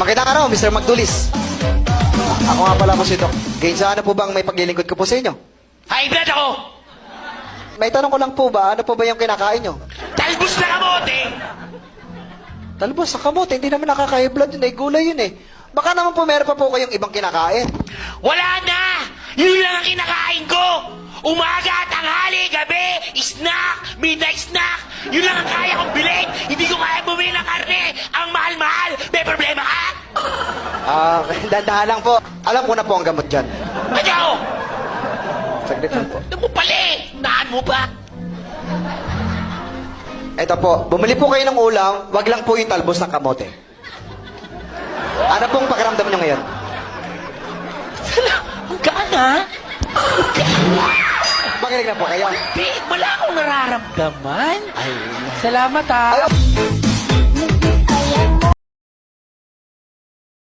Magandang araw, Mr. Magdulis. Ako nga pala po si Doc. Gain, sa ano po bang may paglilingkod ko po sa inyo? High blood ako! May tanong ko lang po ba, ano po ba yung kinakain nyo? Talbos na kamote! Talbos sa kamote, hindi naman nakaka-high blood yun eh, gulay yun eh. Baka naman po meron pa po kayong ibang kinakain. Wala na! Yun lang ang kinakain ko! Umaga, tanghali, gabi, snack, midnight snack! Yun lang ang kaya kong bilhin! Hindi ko kaya bumili ng karne! Ang mahal-mahal! May problema ka? Dandahan lang po. Alam ko na po ang gamot dyan. Ikaw! Saglit lang po. Ano mo pala eh? Naan mo pa? Eto po, bumili po kayo ng ulam, wag lang po yung talbos ng kamote. Ano pong pakiramdam nyo ngayon? Ang gana? Makinig na po kayo. Wala akong nararamdaman. Salamat ha. Ay,